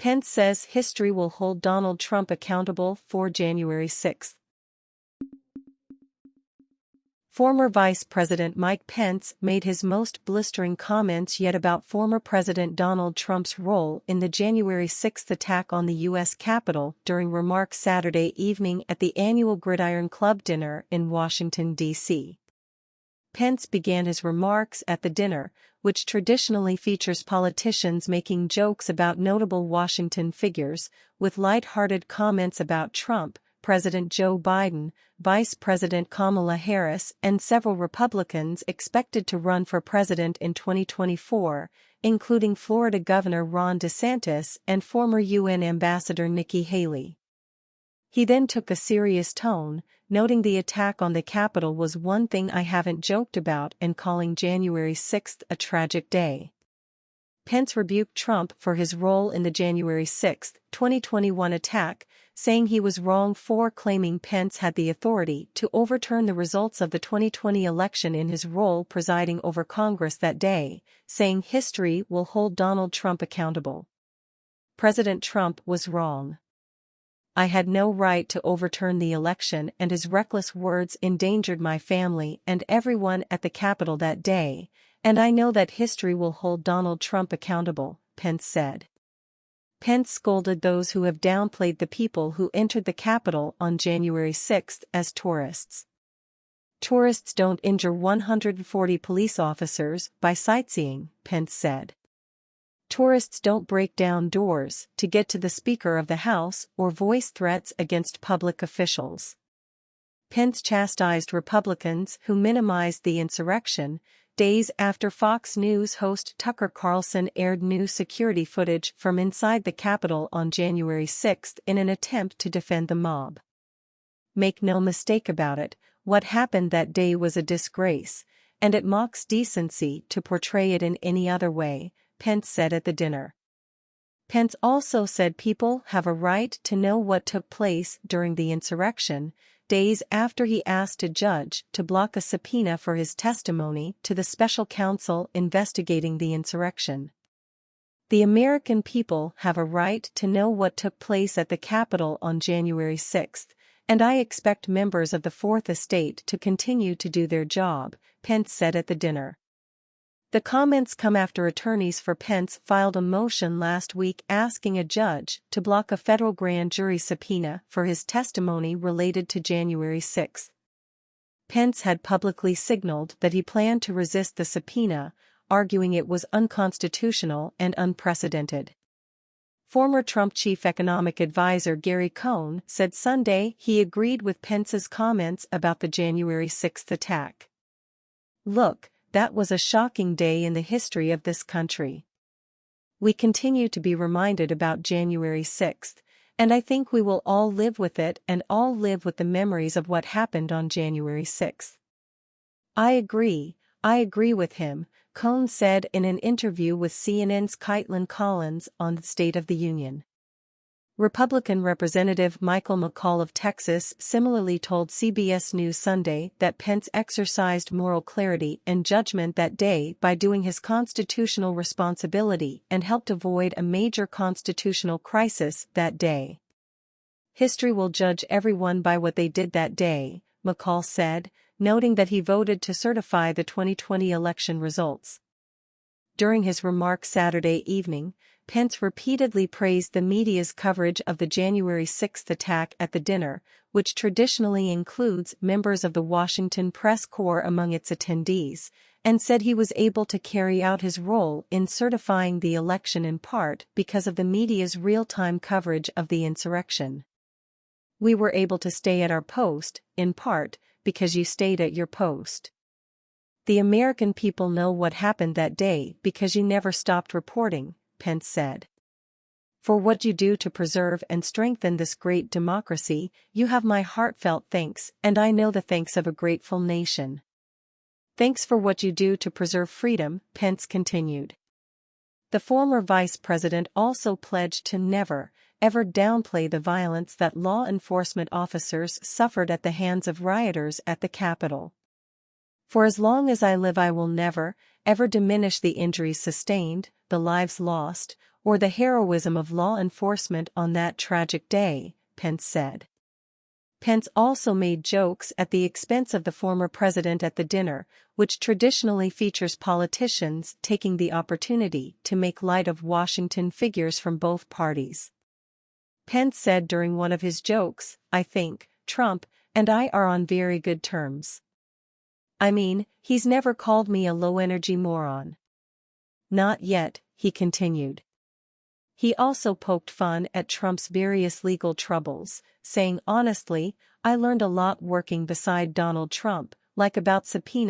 Pence says history will hold Donald Trump accountable for January 6. Former Vice President Mike Pence made his most blistering comments yet about former President Donald Trump's role in the January 6 attack on the U.S. Capitol during remarks Saturday evening at the annual Gridiron Club dinner in Washington, D.C. Pence began his remarks at the dinner, which traditionally features politicians making jokes about notable Washington figures, with light-hearted comments about Trump, President Joe Biden, Vice President Kamala Harris, and several Republicans expected to run for president in 2024, including Florida Governor Ron DeSantis and former UN Ambassador Nikki Haley. He then took a serious tone, noting the attack on the Capitol was one thing I haven't joked about and calling January 6 a tragic day. Pence rebuked Trump for his role in the January 6, 2021 attack, saying he was wrong for claiming Pence had the authority to overturn the results of the 2020 election in his role presiding over Congress that day, saying history will hold Donald Trump accountable. President Trump was wrong. I had no right to overturn the election, and his reckless words endangered my family and everyone at the Capitol that day, and I know that history will hold Donald Trump accountable, Pence said. Pence scolded those who have downplayed the people who entered the Capitol on January 6 as tourists. Tourists don't injure 140 police officers by sightseeing, Pence said. Tourists don't break down doors to get to the Speaker of the House or voice threats against public officials. Pence chastised Republicans who minimized the insurrection, days after Fox News host Tucker Carlson aired new security footage from inside the Capitol on January 6 in an attempt to defend the mob. Make no mistake about it, what happened that day was a disgrace, and it mocks decency to portray it in any other way, Pence said at the dinner. Pence also said people have a right to know what took place during the insurrection, days after he asked a judge to block a subpoena for his testimony to the special counsel investigating the insurrection. The American people have a right to know what took place at the Capitol on January 6, and I expect members of the Fourth Estate to continue to do their job, Pence said at the dinner. The comments come after attorneys for Pence filed a motion last week asking a judge to block a federal grand jury subpoena for his testimony related to January 6. Pence had publicly signaled that he planned to resist the subpoena, arguing it was unconstitutional and unprecedented. Former Trump chief economic advisor Gary Cohn said Sunday he agreed with Pence's comments about the January 6 attack. Look, that was a shocking day in the history of this country. We continue to be reminded about January 6, and I think we will all live with it and all live with the memories of what happened on January 6. I agree with him, Cohn said in an interview with CNN's Caitlin Collins on the State of the Union. Republican Representative Michael McCall of Texas similarly told CBS News Sunday that Pence exercised moral clarity and judgment that day by doing his constitutional responsibility and helped avoid a major constitutional crisis that day. History will judge everyone by what they did that day, McCall said, noting that he voted to certify the 2020 election results. During his remarks Saturday evening, Pence repeatedly praised the media's coverage of the January 6 attack at the dinner, which traditionally includes members of the Washington press corps among its attendees, and said he was able to carry out his role in certifying the election in part because of the media's real-time coverage of the insurrection. We were able to stay at our post, in part, because you stayed at your post. The American people know what happened that day because you never stopped reporting, Pence said. For what you do to preserve and strengthen this great democracy, you have my heartfelt thanks, and I know the thanks of a grateful nation. Thanks for what you do to preserve freedom, Pence continued. The former vice president also pledged to never, ever downplay the violence that law enforcement officers suffered at the hands of rioters at the Capitol. For as long as I live, I will never, ever diminish the injuries sustained, the lives lost, or the heroism of law enforcement on that tragic day, Pence said. Pence also made jokes at the expense of the former president at the dinner, which traditionally features politicians taking the opportunity to make light of Washington figures from both parties. Pence said during one of his jokes, "I think Trump and I are on very good terms. I mean, he's never called me a low-energy moron." Not yet, he continued. He also poked fun at Trump's various legal troubles, saying, "Honestly, I learned a lot working beside Donald Trump, like about subpoenas